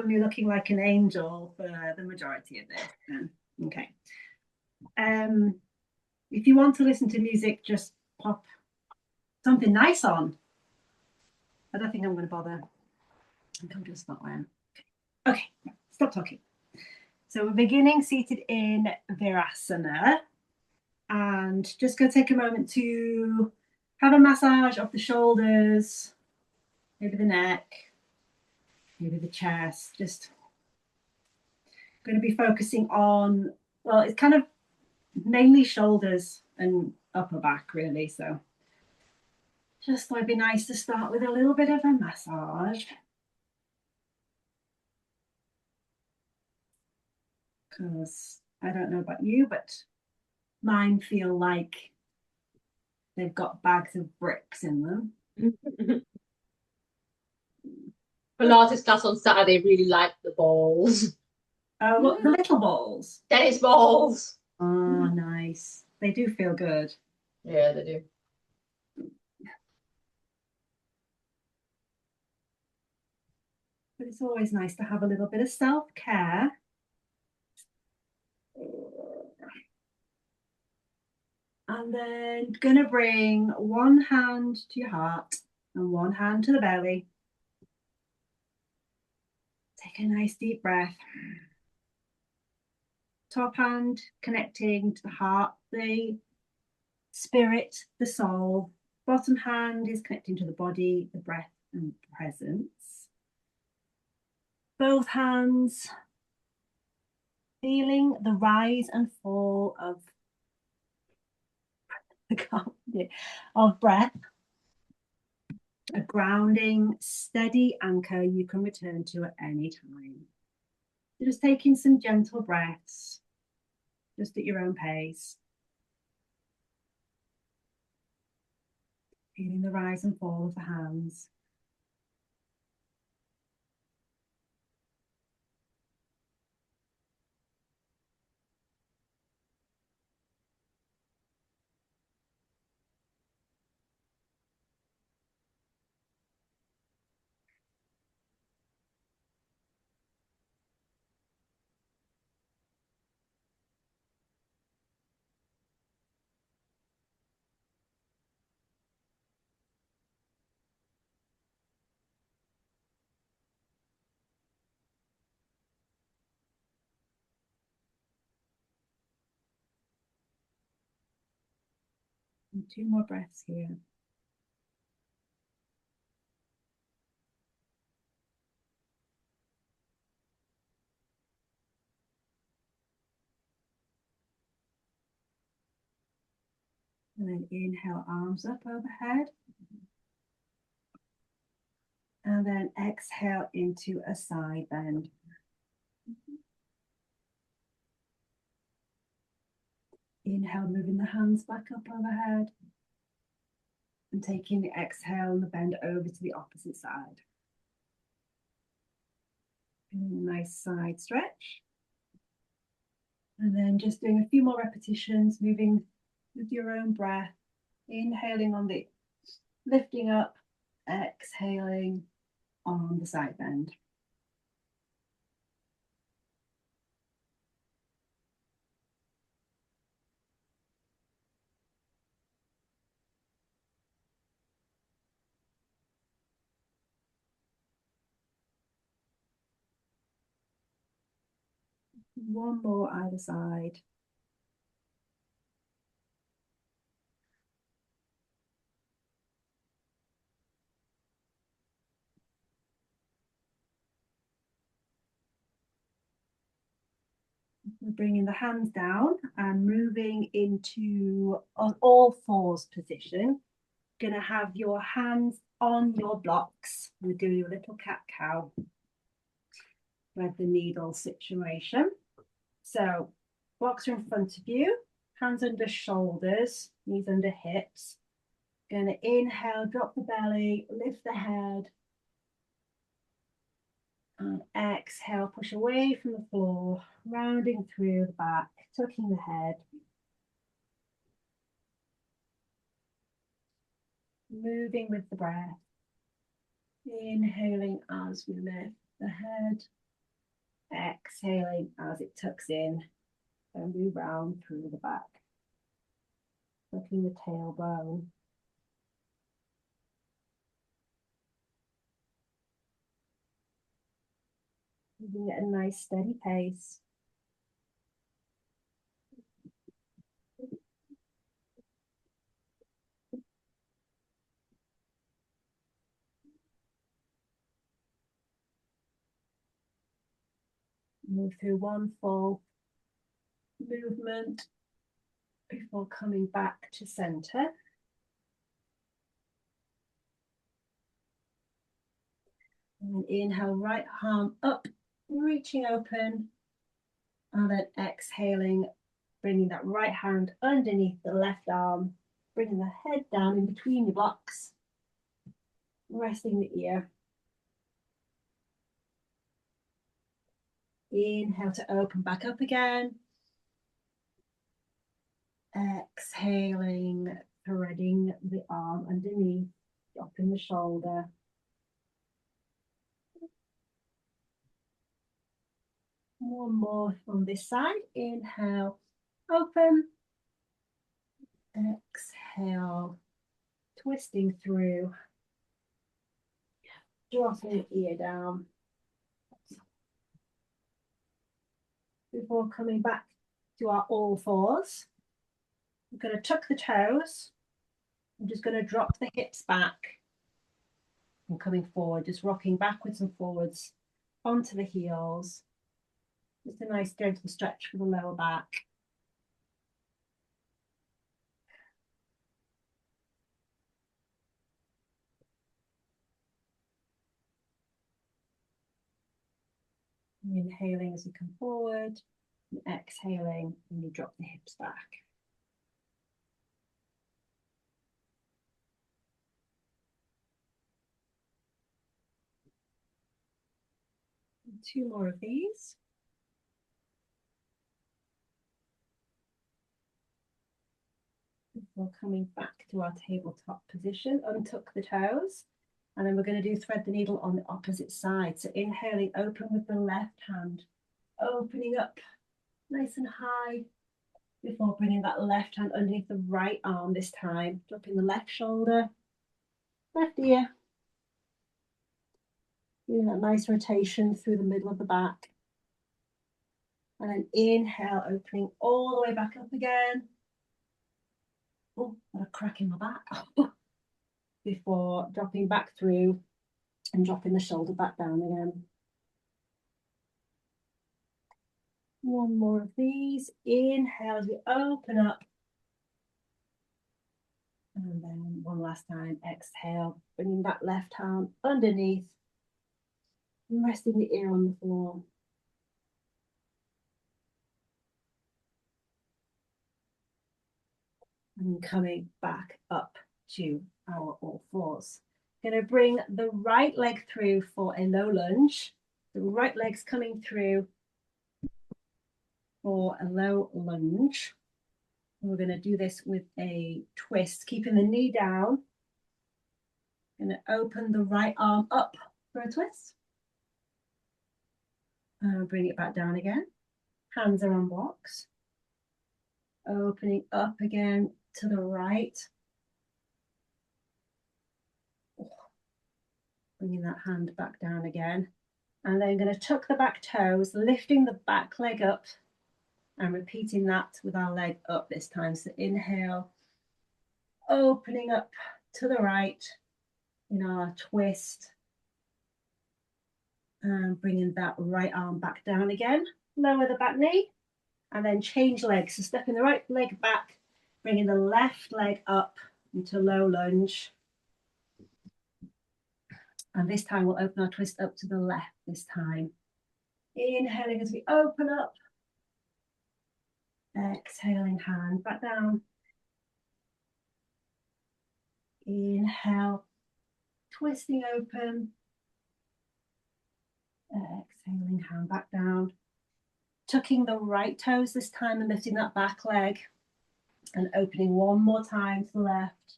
me looking like an angel for the majority of this. Then. Okay. If you want to listen to music, just pop something nice on. I don't think I'm going to bother. I think I'm going to stop there. Okay, stop talking. So we're beginning seated in Virasana, and just going to take a moment to have a massage of the shoulders, maybe the neck, maybe the chest. Just going to be focusing on, well, it's kind of mainly shoulders and upper back, really. So just thought it'd be nice to start with a little bit of a massage. Because I don't know about you, but mine feel like they've got bags of bricks in them. Pilates class on Saturday really liked the balls. Oh, look, the little balls. Tennis balls. Oh, nice. They do feel good. Yeah, they do. But it's always nice to have a little bit of self-care. And then gonna bring one hand to your heart and one hand to the belly. Take a nice deep breath. Top hand connecting to the heart, the spirit, the soul. Bottom hand is connecting to the body, the breath, and presence. Both hands feeling the rise and fall of breath. A grounding, steady anchor you can return to at any time. Just taking some gentle breaths, just at your own pace. Feeling the rise and fall of the hands. And 2 more breaths here. And then inhale, arms up overhead. And then exhale into a side bend. Inhale, moving the hands back up overhead. And taking the exhale and the bend over to the opposite side. And a nice side stretch. And then just doing a few more repetitions, moving with your own breath. Inhaling on the lifting up, exhaling on the side bend. One more either side. We're bringing the hands down and moving into an all fours position. Gonna have your hands on your blocks. We're doing a little cat-cow thread the needle situation. So blocks are in front of you, hands under shoulders, knees under hips. Gonna inhale, drop the belly, lift the head. And exhale, push away from the floor, rounding through the back, tucking the head. Moving with the breath. Inhaling as we lift the head Exhaling as it tucks in and move round through the back. Tucking the tailbone. Moving at a nice steady pace. Move through one full movement before coming back to center. And inhale, right arm up, reaching open. And then exhaling, bringing that right hand underneath the left arm, bringing the head down in between your blocks, resting the ear. Inhale to open back up again. Exhaling, threading the arm underneath, dropping the shoulder. One more on this side. Inhale, open. Exhale, twisting through, dropping the ear down. Before coming back to our all fours, we're going to tuck the toes. I'm just going to drop the hips back and coming forward, just rocking backwards and forwards onto the heels. Just a nice gentle stretch for the lower back. Inhaling as you come forward, and exhaling when you drop the hips back. And 2 more of these. Before coming back to our tabletop position, untuck the toes. And then we're going to do thread the needle on the opposite side. So inhaling, open with the left hand, opening up nice and high before bringing that left hand underneath the right arm this time, dropping the left shoulder, left ear, doing that nice rotation through the middle of the back. And then inhale, opening all the way back up again. Oh, got a crack in my back. Before dropping back through and dropping the shoulder back down again. One more of these. Inhale as we open up. And then one last time, exhale, bringing that left arm underneath, resting the ear on the floor. And coming back up to our all fours. Going to bring the right leg through for a low lunge. The right leg's coming through for a low lunge. We're going to do this with a twist, keeping the knee down. Going to open the right arm up for a twist. Bring it back down again. Hands are on blocks. Opening up again to the right. Bringing that hand back down again. And then going to tuck the back toes, lifting the back leg up and repeating that with our leg up this time. So inhale, opening up to the right in our twist. And bringing that right arm back down again. Lower the back knee and then change legs. So stepping the right leg back, bringing the left leg up into low lunge. And this time we'll open our twist up to the left this time. Inhaling as we open up. Exhaling, hand back down. Inhale, twisting open. Exhaling, hand back down. Tucking the right toes this time and lifting that back leg. And opening one more time to the left.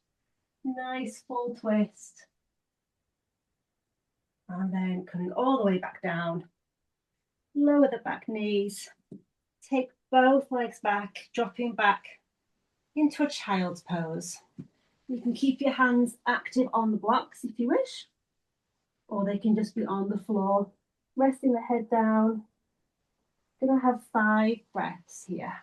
Nice full twist. And then coming all the way back down. Low lower the back knees, take both legs back, dropping back into a child's pose. You can keep your hands active on the blocks if you wish, or they can just be on the floor, resting the head down. Gonna have 5 breaths here.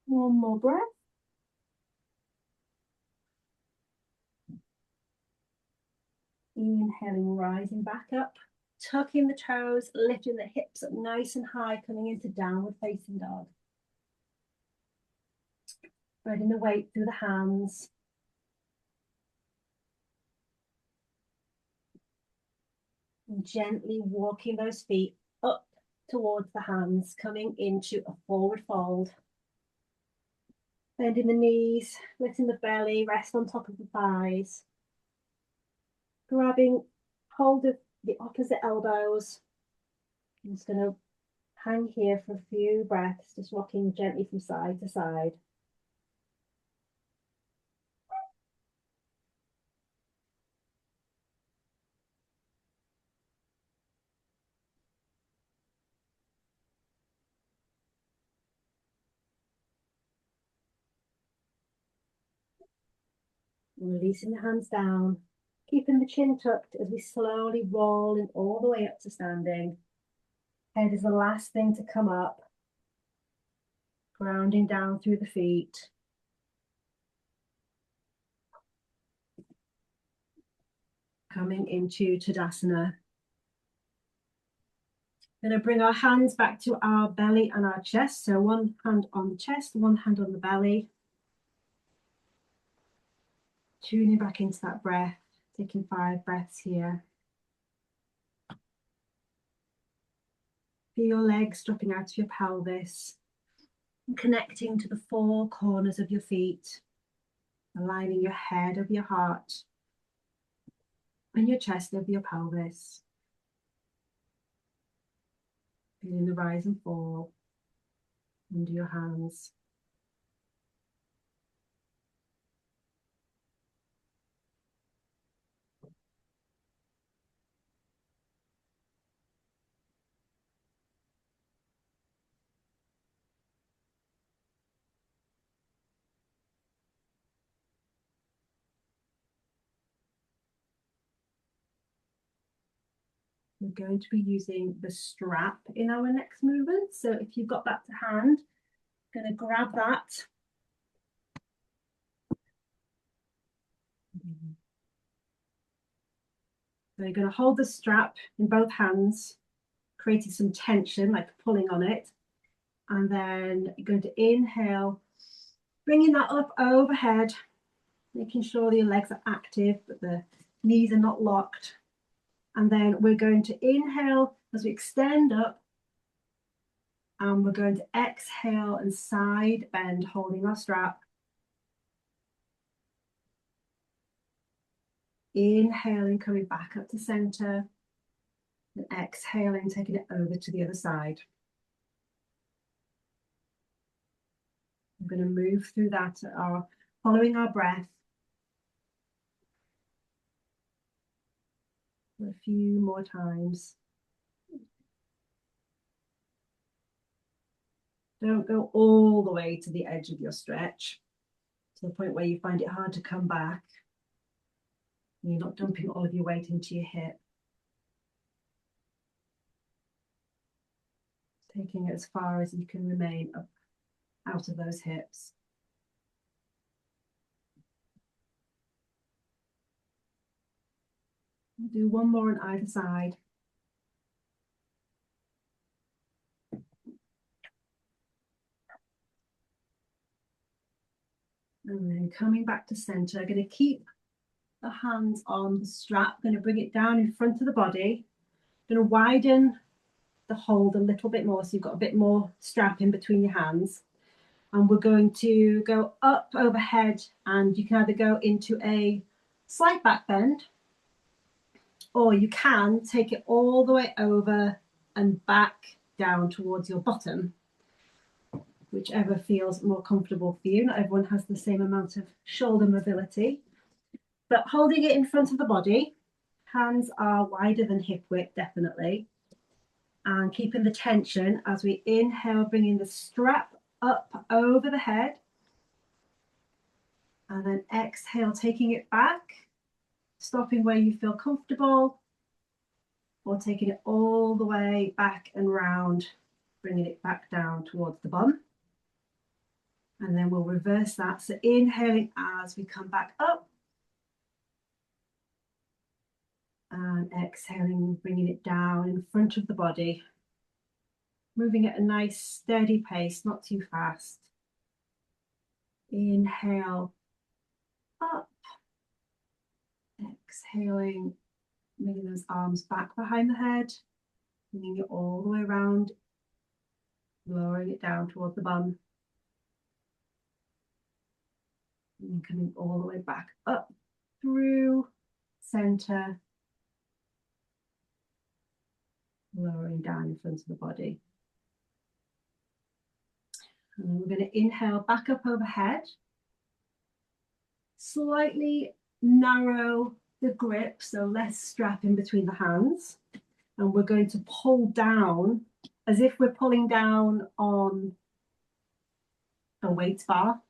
One more breath. Inhaling, rising back up, tucking the toes, lifting the hips up nice and high, coming into downward facing dog. Spreading the weight through the hands. And gently walking those feet up towards the hands, coming into a forward fold. Bending the knees, letting the belly rest on top of the thighs. Grabbing hold of the opposite elbows. I'm just going to hang here for a few breaths, just rocking gently from side to side. Releasing the hands down, keeping the chin tucked as we slowly roll in all the way up to standing. Head is the last thing to come up, grounding down through the feet. Coming into Tadasana. Going to bring our hands back to our belly and our chest. So one hand on the chest, one hand on the belly. Tuning back into that breath, taking 5 breaths here. Feel your legs dropping out of your pelvis and connecting to the 4 corners of your feet, aligning your head over your heart and your chest over your pelvis. Feeling the rise and fall under your hands. We're going to be using the strap in our next movement. So if you've got that to hand, I'm going to grab that. So you're going to hold the strap in both hands, creating some tension, like pulling on it. And then you're going to inhale, bringing that up overhead, making sure your legs are active, but the knees are not locked. And then we're going to inhale as we extend up. And we're going to exhale and side bend, holding our strap. Inhaling, coming back up to center. And exhaling, taking it over to the other side. I'm going to move through that, following our breath. For a few more times. Don't go all the way to the edge of your stretch, to the point where you find it hard to come back. You're not dumping all of your weight into your hip. Taking it as far as you can remain up out of those hips. We'll do one more on either side. And then coming back to center, I'm going to keep the hands on the strap, going to bring it down in front of the body. Going to widen the hold a little bit more so you've got a bit more strap in between your hands. And we're going to go up overhead, and you can either go into a slight back bend, or you can take it all the way over and back down towards your bottom, whichever feels more comfortable for you. Not everyone has the same amount of shoulder mobility, but holding it in front of the body, hands are wider than hip width, definitely, and keeping the tension as we inhale, bringing the strap up over the head, and then exhale, taking it back, stopping where you feel comfortable, or taking it all the way back and round, bringing it back down towards the bum. And then we'll reverse that. So inhaling as we come back up, and exhaling, bringing it down in front of the body, moving at a nice steady pace, not too fast. Inhale up, exhaling, bringing those arms back behind the head, bringing it all the way around, lowering it down towards the bum, and coming all the way back up through center, lowering down in front of the body. And then we're going to inhale back up overhead, slightly narrow the grip, so less strap in between the hands. And we're going to pull down as if we're pulling down on a weight bar.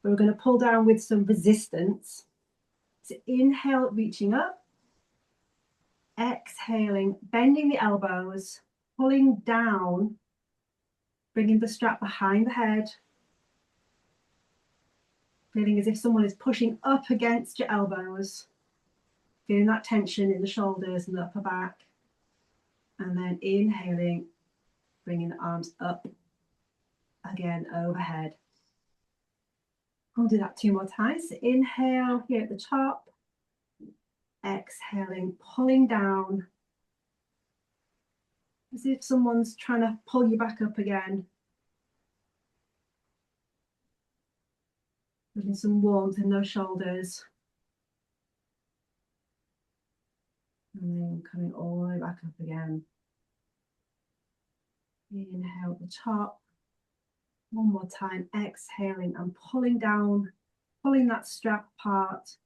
We're going to pull down with some resistance. So inhale, reaching up, exhaling, bending the elbows, pulling down, bringing the strap behind the head, feeling as if someone is pushing up against your elbows, feeling that tension in the shoulders and the upper back. And then inhaling, bringing the arms up again overhead. I'll do that 2 more times. So inhale here at the top, exhaling, pulling down, as if someone's trying to pull you back up again. Putting some warmth in those shoulders. And then coming all the way back up again. Inhale at the top. 1 more time, exhaling and pulling down, pulling that strap apart.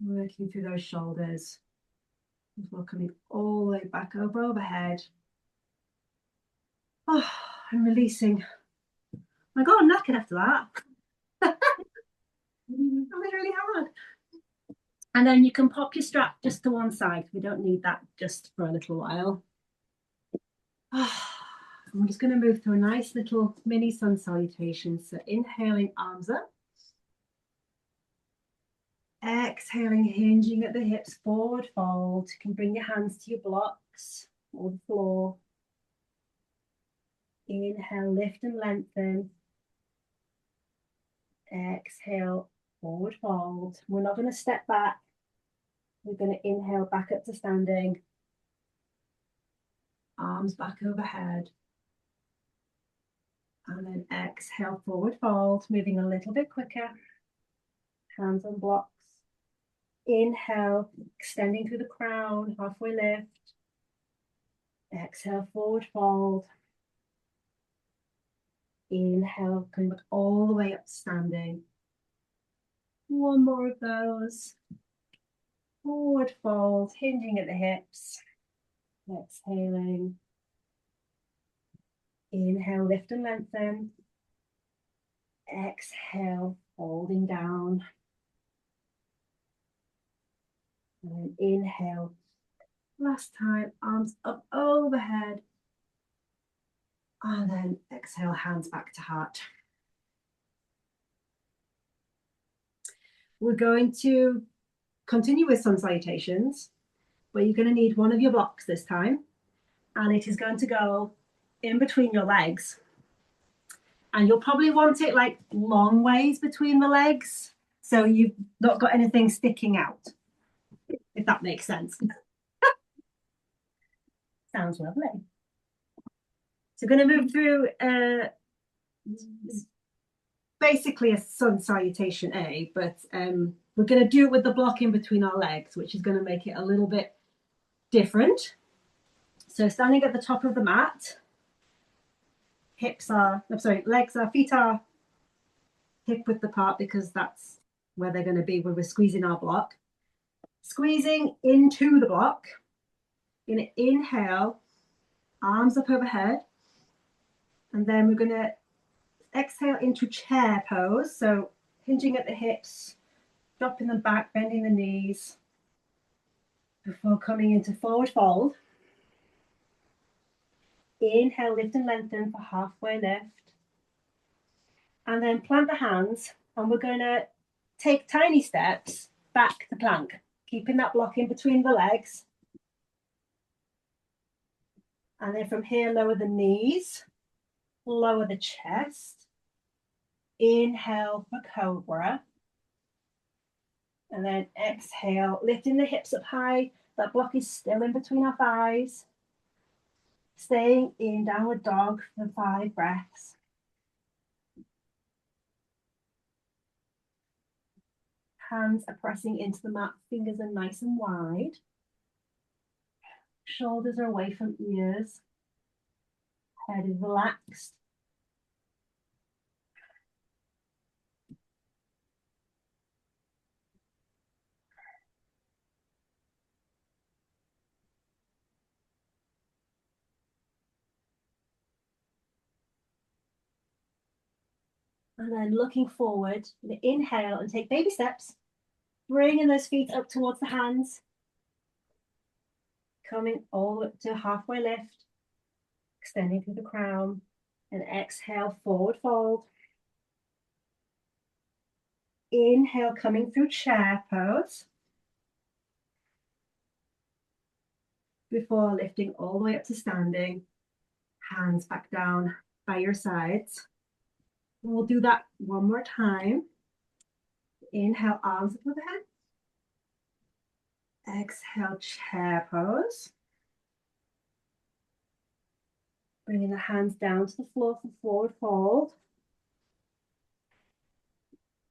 Working through those shoulders. As well, coming all the way back over overhead. Oh, and releasing. I got knackered after that. That was really hard. And then you can pop your strap just to one side. We don't need that just for a little while. I'm just going to move to a nice little mini sun salutation. So inhaling, arms up. Exhaling, hinging at the hips, forward fold. You can bring your hands to your blocks or the floor. Inhale, lift and lengthen. Exhale, forward fold. We're not going to step back. We're going to inhale back up to standing. Arms back overhead. And then exhale, forward fold, moving a little bit quicker. Hands on blocks. Inhale, extending through the crown, halfway lift. Exhale, forward fold. Inhale, coming back all the way up to standing. 1 more of those. Forward fold, hinging at the hips. Exhaling. Inhale, lift and lengthen. Exhale, folding down. And then inhale. Last time, arms up overhead. And then exhale, hands back to heart. We're going to continue with sun salutations, but you're going to need one of your blocks this time. And it is going to go in between your legs. And you'll probably want it like long ways between the legs, so you've not got anything sticking out, if that makes sense. Sounds lovely. So we're going to move through basically a sun salutation A, but we're going to do it with the block in between our legs, which is going to make it a little bit different. So standing at the top of the mat, legs are, feet are hip width apart because that's where they're going to be when we're squeezing our block. Squeezing into the block. You're going to inhale, arms up overhead, and then we're going to exhale into chair pose. So hinging at the hips, dropping them back, bending the knees before coming into forward fold. Inhale, lift and lengthen for halfway lift. And then plant the hands, and we're going to take tiny steps back to plank, keeping that block in between the legs. And then from here, lower the knees, lower the chest. Inhale for cobra. And then exhale, lifting the hips up high. That block is still in between our thighs. Staying in downward dog for 5 breaths. Hands are pressing into the mat, fingers are nice and wide. Shoulders are away from ears. Head is relaxed. And then looking forward, inhale and take baby steps. Bringing those feet up towards the hands. Coming all the way to a halfway lift. Extending through the crown. And exhale, forward fold. Inhale, coming through chair pose. Before lifting all the way up to standing. Hands back down by your sides. And we'll do that one more time. Inhale, arms up overhead. Exhale, chair pose. Bringing the hands down to the floor for forward fold.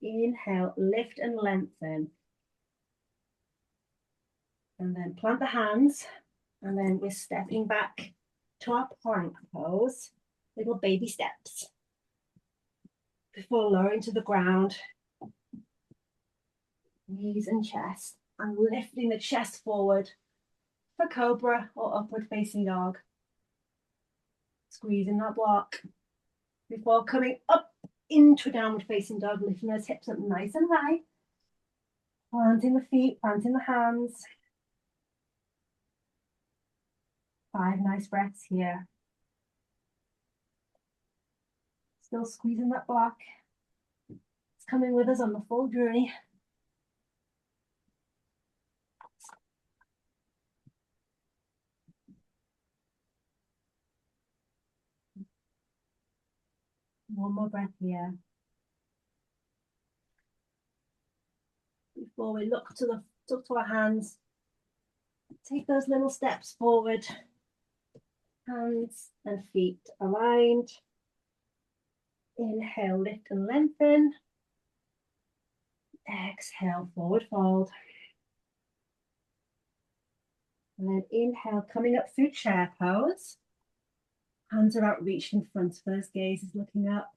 Inhale, lift and lengthen. And then plant the hands. And then we're stepping back to our plank pose. Little baby steps. Before lowering to the ground. Knees and chest. And lifting the chest forward for cobra or upward facing dog. Squeezing that block. Before coming up into downward facing dog, lifting those hips up nice and high. Planting the feet, planting the hands. 5 nice breaths here. Still squeezing that block. It's coming with us on the full journey. One more breath here. Before we look to our hands, take those little steps forward. Hands and feet aligned. Inhale, lift and lengthen. Exhale, forward fold. And then inhale, coming up through chair pose. Hands are out, reached in front of us, gaze is looking up.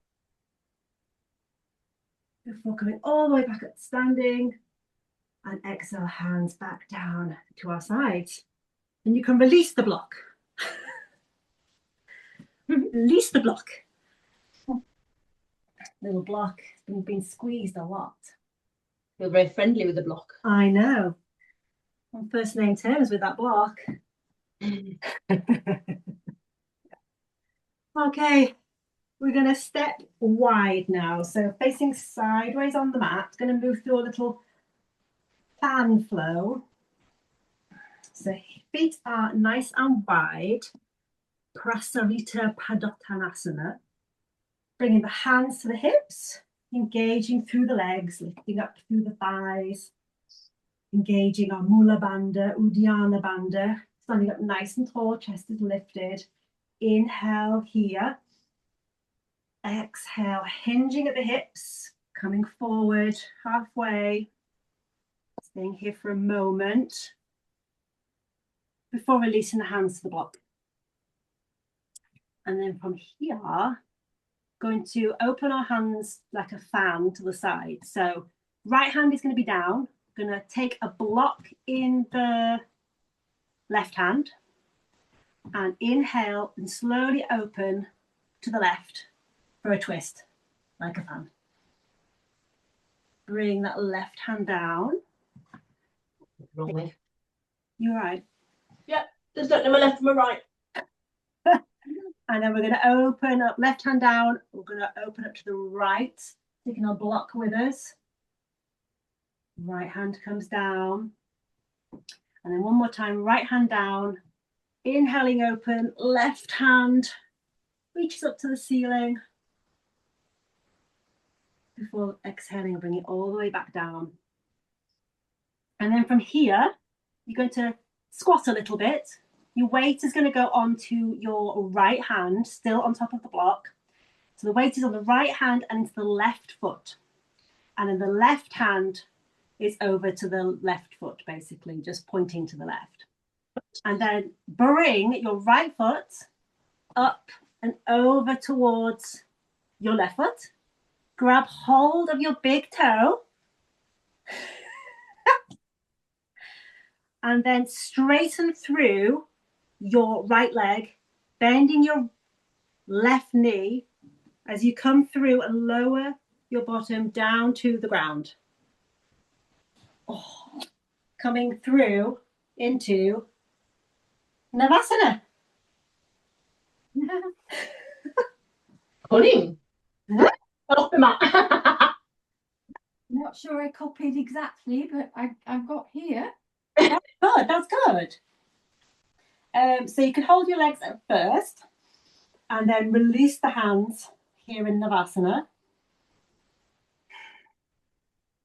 Before coming all the way back up to standing. And exhale, hands back down to our sides. And you can release the block. Release the block. Little block, been squeezed a lot. You're very friendly with the block. I know. On first name terms with that block. Okay, we're going to step wide now. So facing sideways on the mat, going to move through a little fan flow. So feet are nice and wide. Prasarita Padottanasana. Bringing the hands to the hips, engaging through the legs, lifting up through the thighs. Engaging our Mula Bandha, Uddiyana Bandha, Standing up nice and tall, chest is lifted. Inhale here. Exhale, hinging at the hips, coming forward halfway. Staying here for a moment before releasing the hands to the block. And then from here, going to open our hands like a fan to the side. So right hand is going to be down. Going to take a block in the left hand and inhale and slowly open to the left for a twist, like a fan. Bring that left hand down. Wrong way. You're right. Just don't know my left from my right. And then we're going to open up, left hand down. We're going to open up to the right, taking our block with us. Right hand comes down. And then one more time, right hand down. Inhaling open, left hand reaches up to the ceiling. Before exhaling, bring it all the way back down. And then from here, you're going to squat a little bit. Your weight is going to go onto your right hand, still on top of the block. So the weight is on the right hand and into the left foot. And then the left hand is over to the left foot, basically, just pointing to the left. And then bring your right foot up and over towards your left foot. Grab hold of your big toe. And then straighten through your right leg, bending your left knee as you come through and lower your bottom down to the ground. Oh, coming through into Navasana. Cunning. Off the mat. Not sure I copied exactly, but I've got here. Good, that's good. So you can hold your legs at first and then release the hands here in Navasana.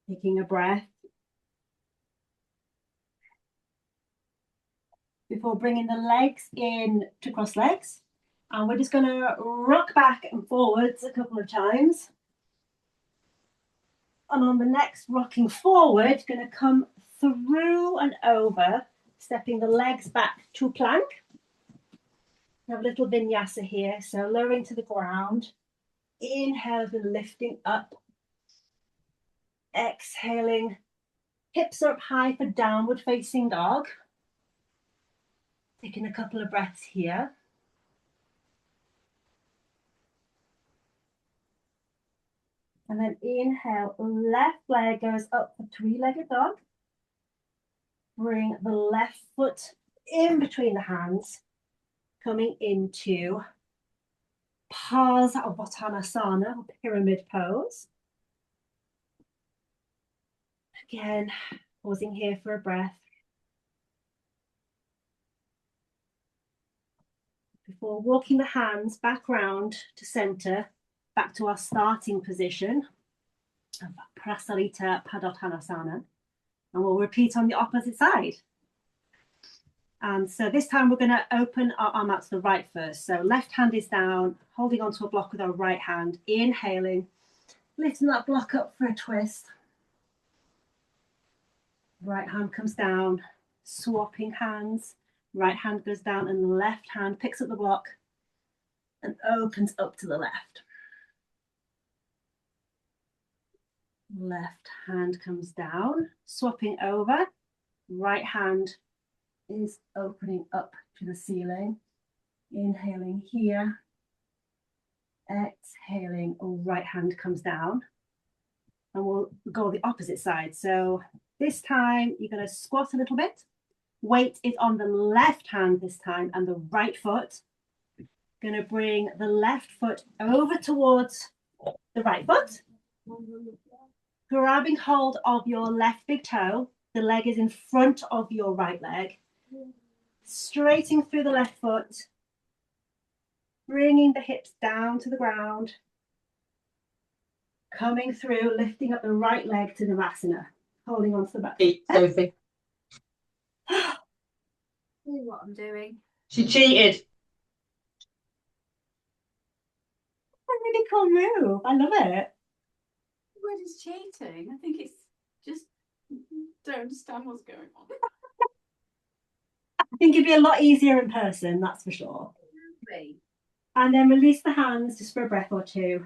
Taking a breath. Before bringing the legs in to cross legs. And we're just going to rock back and forwards a couple of times. And on the next rocking forward, going to come through and over, stepping the legs back to plank. We have a little vinyasa here, so lowering to the ground. Inhale and lifting up. Exhaling, hips are up high for downward facing dog. Taking a couple of breaths here. And then inhale, left leg goes up for three-legged dog. Bring the left foot in between the hands, coming into Parsvottanasana, or pyramid pose. Again, pausing here for a breath. Before walking the hands back round to center, back to our starting position of Prasarita Padottanasana. And we'll repeat on the opposite side. And so this time we're going to open our arm out to the right first. So left hand is down, holding onto a block with our right hand, inhaling, lifting that block up for a twist. Right hand comes down, swapping hands. Right hand goes down and the left hand picks up the block and opens up to the left. Left hand comes down, swapping over. Right hand is opening up to the ceiling. Inhaling here. Exhaling, right hand comes down. And we'll go the opposite side. So this time you're going to squat a little bit. Weight is on the left hand this time and the right foot. Going to bring the left foot over towards the right foot. Grabbing hold of your left big toe. The leg is in front of your right leg. Straightening through the left foot. Bringing the hips down to the ground. Coming through, lifting up the right leg to Navasana. Holding on to the back. Sophie. See what I'm doing. She cheated. A really cool move. I love it. What is cheating? I think it's just don't understand what's going on. I think it'd be a lot easier in person, that's for sure. And then release the hands just for a breath or two.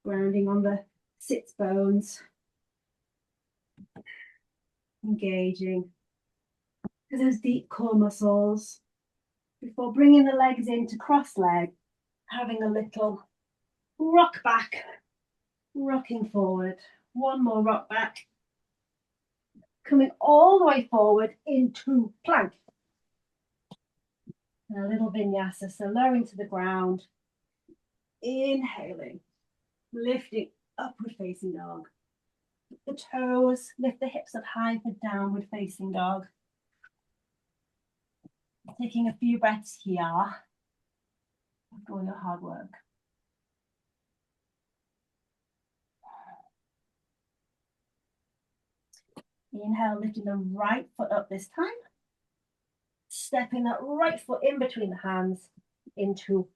Grounding on the sits bones. Engaging to those deep core muscles before bringing the legs into cross leg, having a little rock back, rocking forward. One more rock back. Coming all the way forward into plank. And a little vinyasa, so lowering to the ground. Inhaling, lifting upward facing dog. The toes, lift the hips up high for downward facing dog. Taking a few breaths here after all your hard work. Inhale, lifting the right foot up this time. Stepping that right foot in between the hands into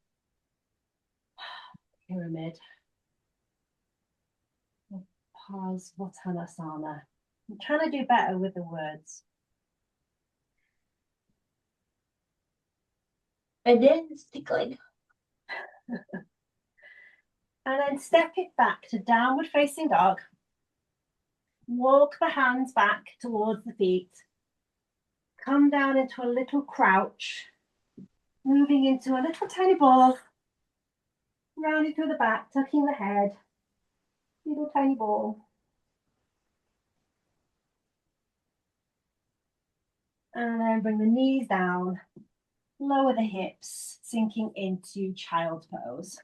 pyramid. Parsvottanasana. I'm trying to do better with the words. And then it's tickling. And then step it back to downward facing dog. Walk the hands back towards the feet. Come down into a little crouch. Moving into a little tiny ball. Rounding through the back, tucking the head. Little tiny ball. And then bring the knees down. Lower the hips, sinking into child pose.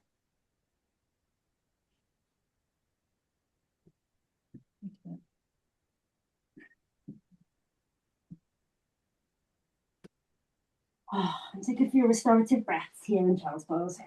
Oh, and take a few restorative breaths here in child's pose.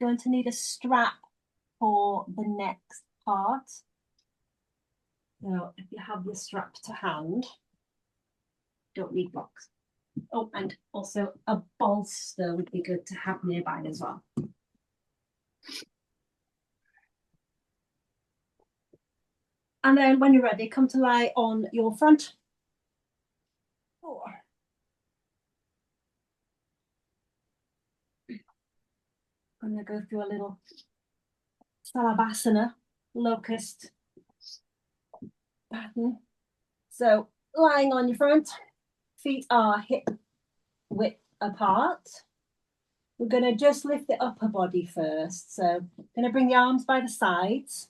Going to need a strap for the next part. Now, if you have the strap to hand, don't need blocks. Oh, and also a bolster would be good to have nearby as well. And then when you're ready, come to lie on your front. I'm going to go through a little Salabhasana, locust pattern. So lying on your front, feet are hip width apart. We're going to just lift the upper body first. So I'm going to bring the arms by the sides.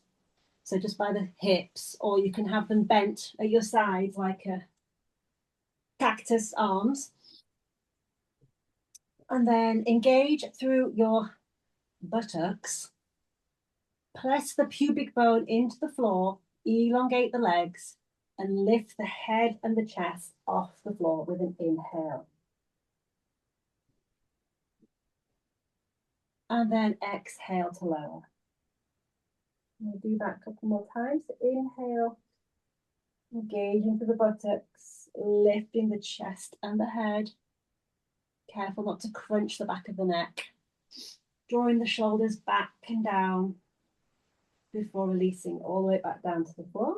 So just by the hips, or you can have them bent at your sides like a cactus arms. And then engage through your buttocks. Press the pubic bone into the floor, elongate the legs, and lift the head and the chest off the floor with an inhale. And then exhale to lower. We'll do that a couple more times. Inhale, engaging through the buttocks, lifting the chest and the head. Careful not to crunch the back of the neck. Drawing the shoulders back and down before releasing all the way back down to the floor.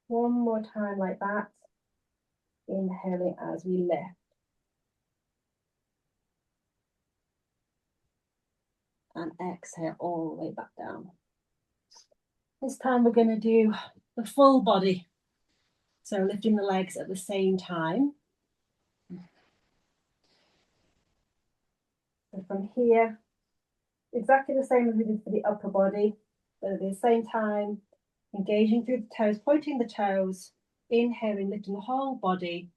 One more time like that. Inhaling as we lift. And exhale all the way back down. This time we're going to do the full body. So lifting the legs at the same time. So from here, exactly the same as we did for the upper body, but at the same time, engaging through the toes, pointing the toes, inhaling, lifting the whole body,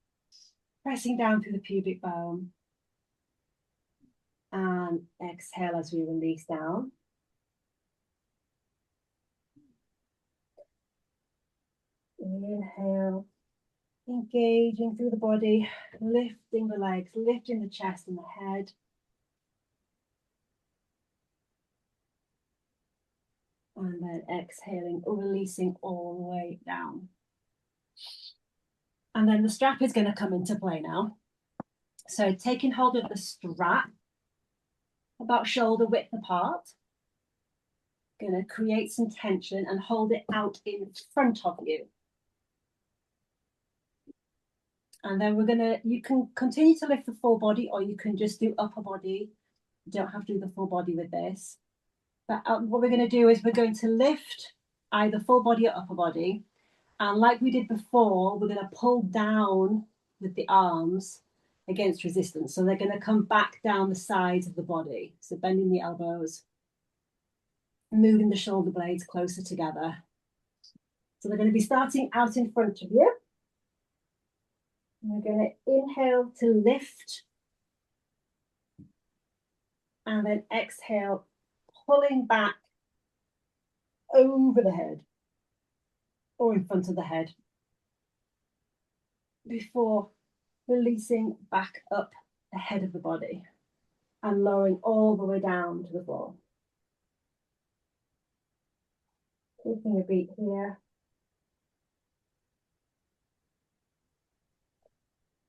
Pressing down through the pubic bone. And exhale as we release down. Inhale, engaging through the body, lifting the legs, lifting the chest and the head. And then exhaling, releasing all the way down. And then the strap is going to come into play now. So taking hold of the strap, about shoulder width apart. Going to create some tension and hold it out in front of you. And then you can continue to lift the full body, or you can just do upper body. You don't have to do the full body with this. But what we're going to do is we're going to lift either full body or upper body. And like we did before, we're going to pull down with the arms against resistance. So they're going to come back down the sides of the body. So bending the elbows, moving the shoulder blades closer together. So they're going to be starting out in front of you. We're going to inhale to lift. And then exhale, pulling back over the head or in front of the head before releasing back up the head of the body and lowering all the way down to the floor. Taking a beat here.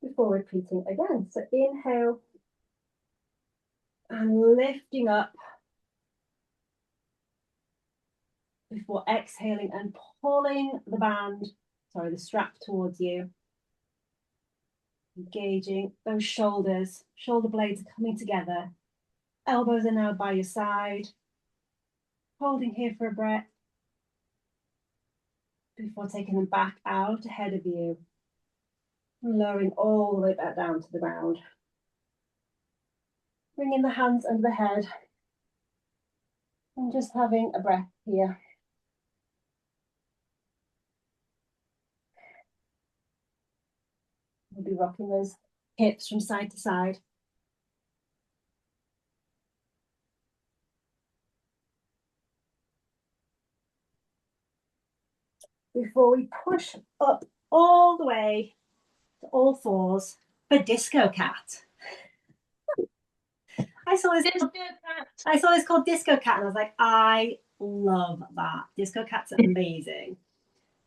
Before repeating again. So inhale and lifting up before exhaling and pulling the strap towards you. Engaging those shoulders, shoulder blades are coming together. Elbows are now by your side. Holding here for a breath before taking them back out ahead of you. And lowering all the way back down to the ground. Bringing the hands under the head. And just having a breath here. We'll be rocking those hips from side to side. Before we push up all the way to all fours for Disco Cat. I saw this called Disco Cat and I was like, I love that. Disco Cat's amazing.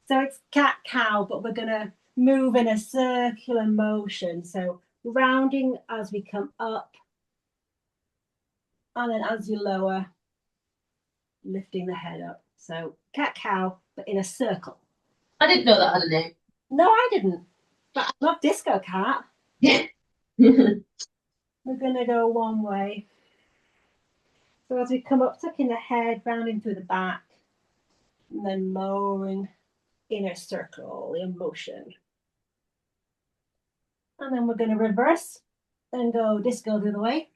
So it's cat cow, but we're gonna move in a circular motion. So rounding as we come up. And then as you lower, lifting the head up. So cat cow, but in a circle. I didn't know that had a name. No, I didn't. But I love Disco Cat. Yeah. We're going to go one way. So as we come up, tucking the head, rounding through the back, and then lowering in a circle in motion. And then we're going to reverse and go disco the other way.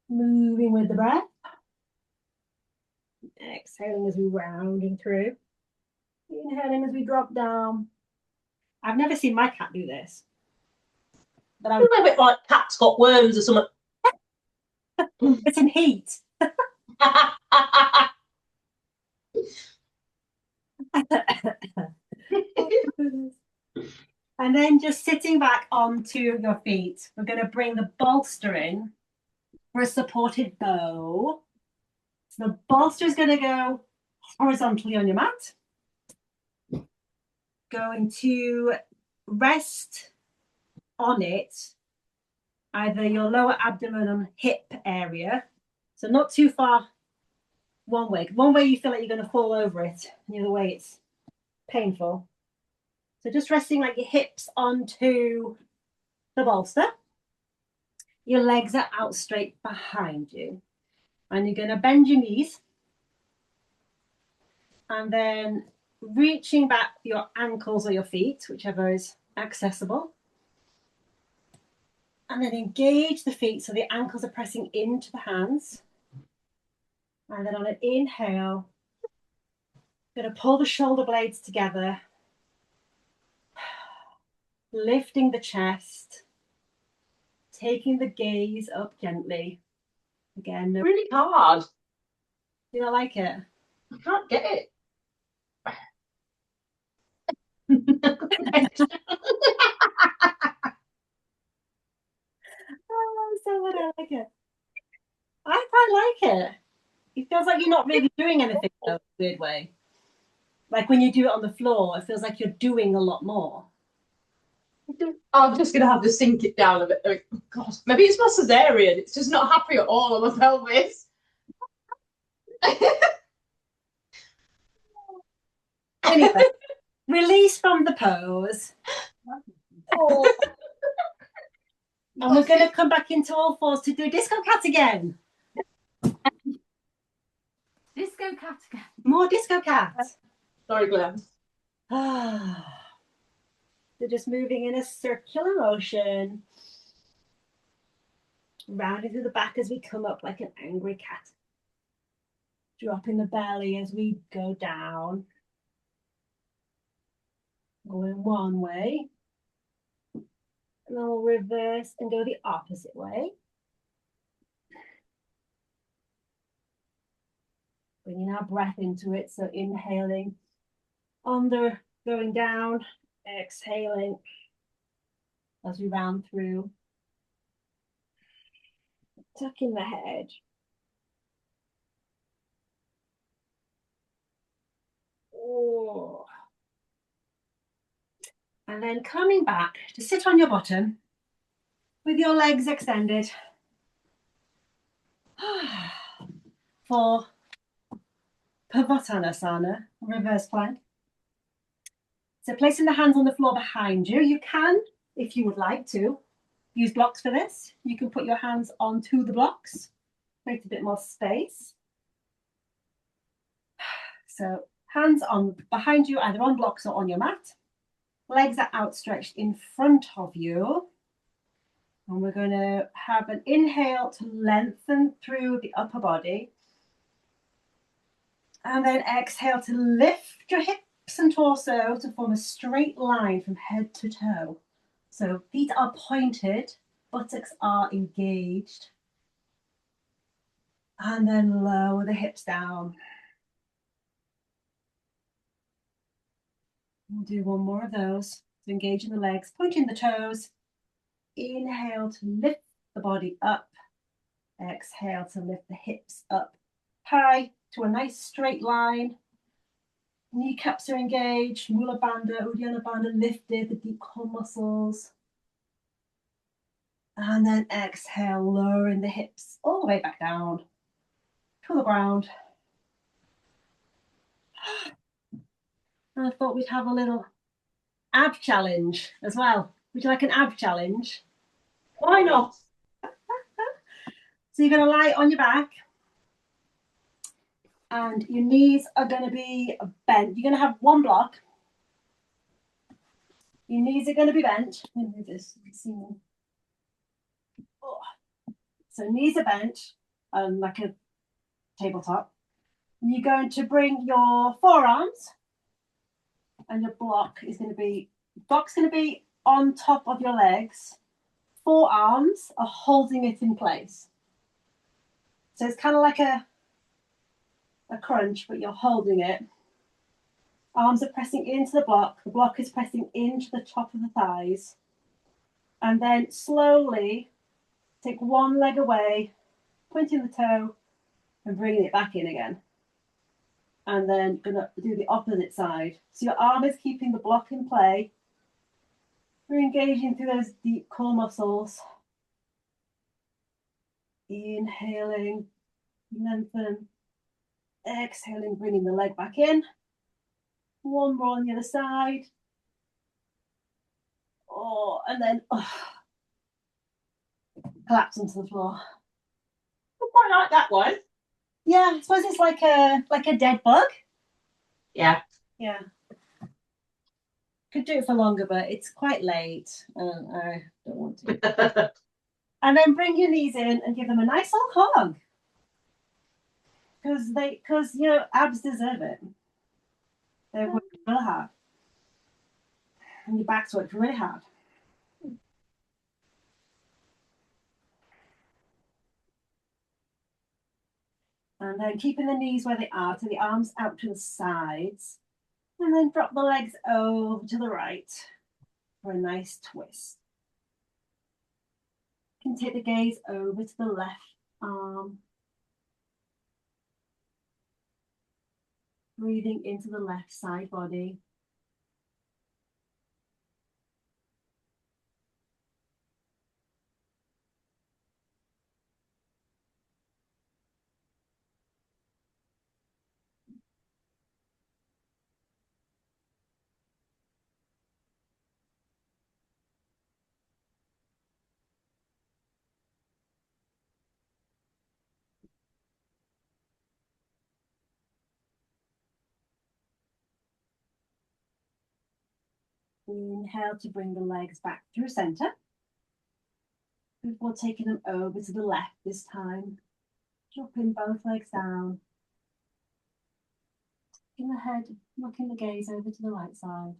Moving with the breath. Exhaling as we rounding through. Inhaling as we drop down. I've never seen my cat do this. But A bit like cat's got worms or something. it's in heat. And then just sitting back onto your feet. We're going to bring the bolster in for a supported bow. So the bolster is going to go horizontally on your mat. Going to rest on it, either your lower abdomen and hip area. So not too far one way. One way you feel like you're going to fall over it, and the other way it's painful. So just resting like your hips onto the bolster. Your legs are out straight behind you. And you're going to bend your knees. And then reaching back your ankles or your feet, whichever is accessible. And then engage the feet so the ankles are pressing into the hands. And then on an inhale, going to pull the shoulder blades together. lifting the chest, taking the gaze up gently. Again, no, Really hard. do you not like it? I can't get it. Oh, so would I like it? I quite like it. It feels like you're not really doing anything in a weird way. Like when you do it on the floor, it feels like you're doing a lot more. I'm just gonna have to sink it down a bit. Oh, God, maybe it's my cesarean. It's just not happy at all on my pelvis. Anyway, release from the pose. Oh. And we're going to come back into all fours to do disco cat again. Disco cat again. More disco cat. Sorry, Glenn. They're just moving in a circular motion. Rounding through the back as we come up like an angry cat. Dropping the belly as we go down. Going one way. And then we'll reverse and go the opposite way. Bringing our breath into it. So inhaling, under, going down, exhaling as we round through. Tucking the head. Oh. And then coming back to sit on your bottom with your legs extended for Pavottanasana, reverse plank. So placing the hands on the floor behind you. You can, if you would like to, use blocks for this. You can put your hands onto the blocks, create a bit more space. So hands on behind you, either on blocks or on your mat. Legs are outstretched in front of you. And we're going to have an inhale to lengthen through the upper body. And then exhale to lift your hips and torso to form a straight line from head to toe. So feet are pointed, buttocks are engaged. And then lower the hips down. We'll do one more of those. So engaging the legs, pointing the toes. Inhale to lift the body up. Exhale to lift the hips up high to a nice straight line. Kneecaps are engaged. Mula Bandha, Uddiyana Bandha lifted, the deep core muscles. And then exhale, lowering the hips all the way back down to the ground. And I thought we'd have a little ab challenge as well. Would you like an ab challenge? Why not? So you're going to lie on your back. And your knees are going to be bent. You're going to have one block. Your knees are going to be bent. Let me move this. Oh. So knees are bent, like a tabletop. And you're going to bring your forearms, and your block's going to be on top of your legs. Forearms are holding it in place. So it's kind of like a crunch, but you're holding it. Arms are pressing into the block is pressing into the top of the thighs. And then slowly take one leg away, pointing the toe and bringing it back in again. And then gonna do the opposite side. So your arm is keeping the block in play. We're engaging through those deep core muscles. Inhaling, lengthen. Exhaling, bringing the leg back in. One more on the other side. Oh, and then collapse onto the floor. I quite like that one. Yeah, I suppose it's like a dead bug. Yeah. Yeah. Could do it for longer, but it's quite late. I don't want to. And then bring your knees in and give them a nice old hug. Because you know, abs deserve it. They're worked really hard. And your back's worked really hard. And then keeping the knees where they are, so the arms out to the sides. And then drop the legs over to the right for a nice twist. You can take the gaze over to the left arm. Breathing into the left side body. Inhale to bring the legs back through center. Before taking them over to the left this time. Dropping both legs down. Taking the head, looking the gaze over to the right side.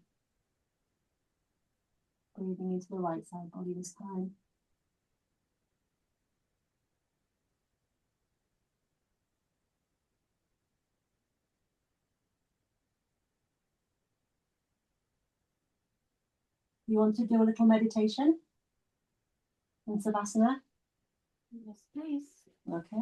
Breathing into the right side body this time. You want to do a little meditation in Savasana? Yes, please. Okay.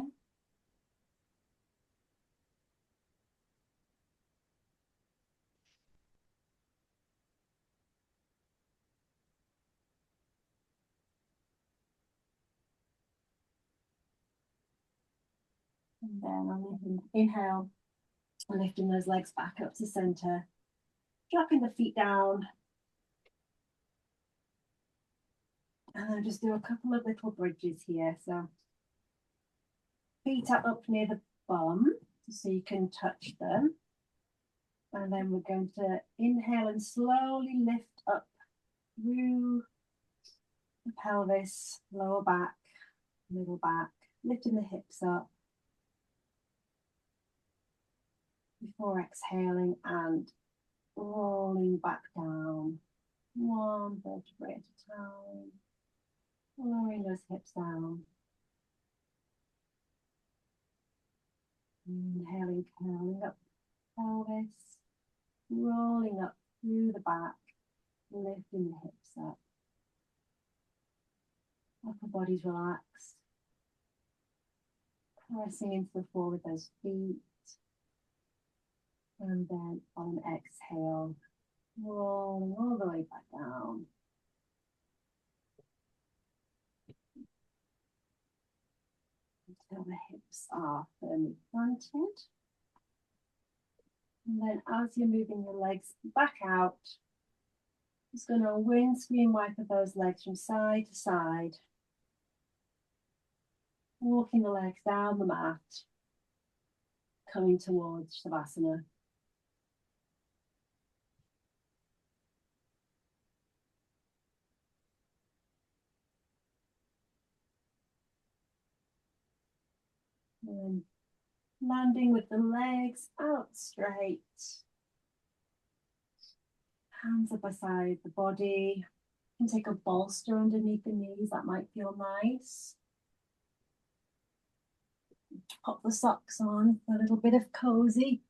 And then on the inhale, lifting those legs back up to center, dropping the feet down. And then just do a couple of little bridges here. So feet are up near the bum, so you can touch them. And then we're going to inhale and slowly lift up through the pelvis, lower back, middle back, lifting the hips up. Before exhaling and rolling back down, one vertebrae at a time, lowering those hips down. Inhaling, curling up the pelvis, rolling up through the back, lifting the hips up. Upper body's relaxed. Pressing into the floor with those feet. And then on an exhale, rolling all the way back down. Until the hips are firmly planted. And then as you're moving your legs back out, just going to windscreen wiper those legs from side to side. Walking the legs down the mat, coming towards Shavasana. And landing with the legs out straight. Hands up beside the body. You can take a bolster underneath the knees, that might feel nice. Pop the socks on for a little bit of cozy.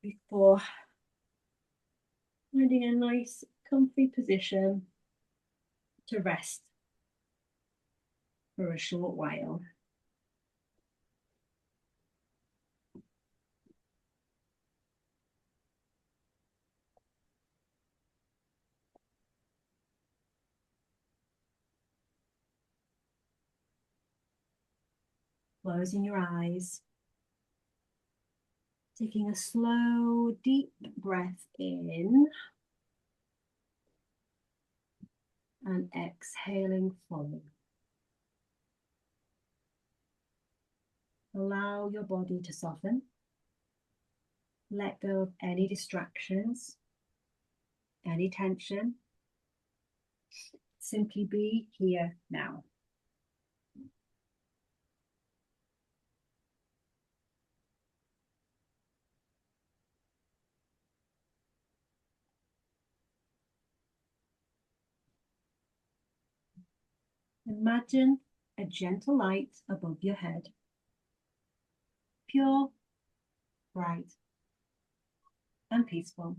Before finding a nice comfy position to rest for a short while. Closing your eyes. Taking a slow, deep breath in. And exhaling fully. Allow your body to soften. Let go of any distractions, any tension. Simply be here now. Imagine a gentle light above your head. Pure, bright, and peaceful.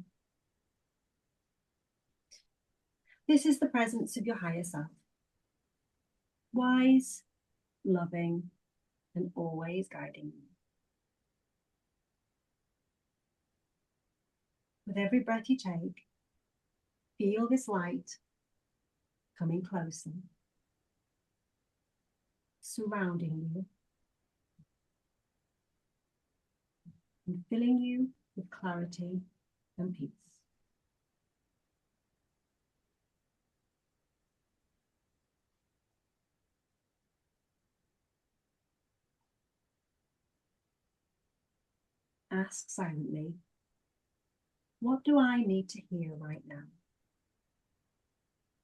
This is the presence of your higher self. Wise, loving, and always guiding you. With every breath you take, feel this light coming closer, surrounding you, and filling you with clarity and peace. Ask silently, what do I need to hear right now?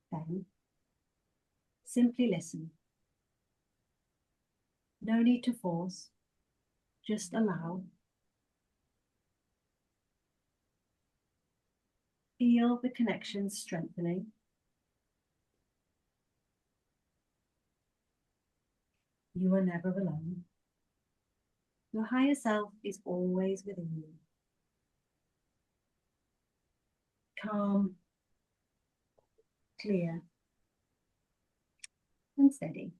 Then, simply listen. No need to force, just allow. Feel the connection strengthening. You are never alone. Your higher self is always within you. Calm, clear, and steady.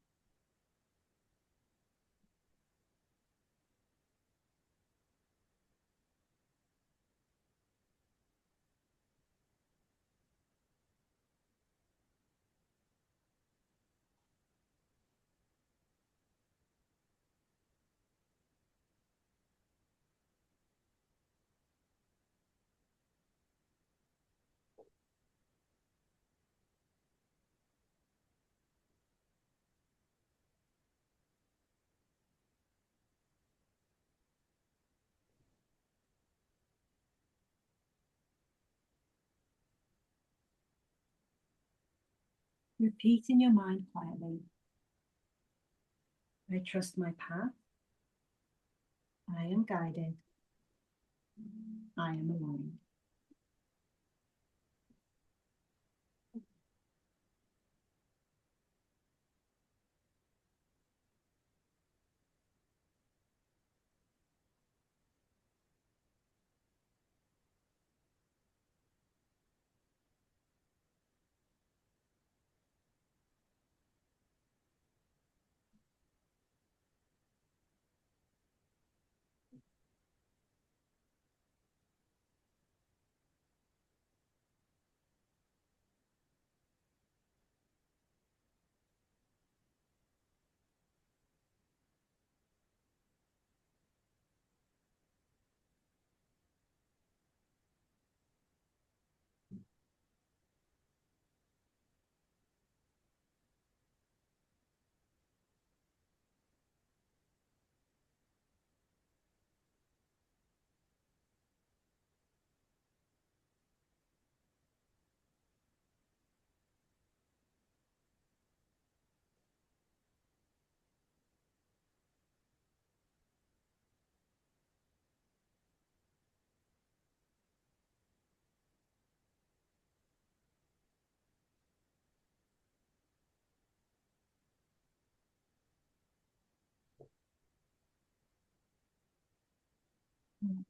Repeat in your mind quietly. I trust my path. I am guided. I am aligned.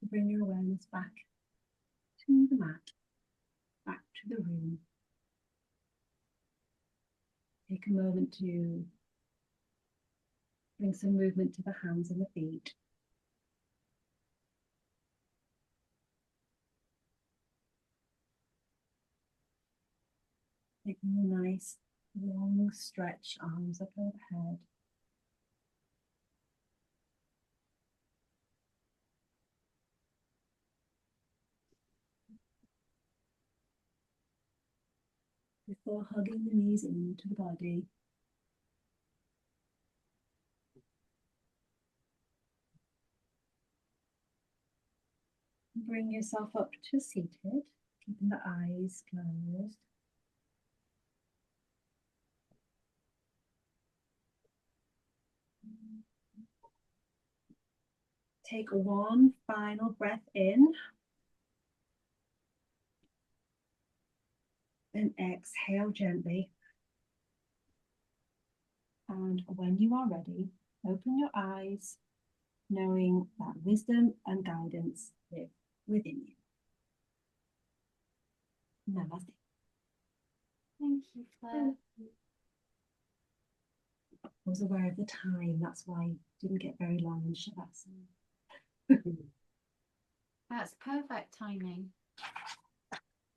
Bring your awareness back to the mat, back to the room. Take a moment to bring some movement to the hands and the feet. Taking a nice long stretch, arms up overhead. Before hugging the knees into the body. Bring yourself up to seated, keeping the eyes closed. Take one final breath in and exhale gently. And when you are ready, open your eyes, knowing that wisdom and guidance live within you. Namaste. Thank you, Claire. I was aware of the time, that's why I didn't get very long in Shavasana. That's perfect timing.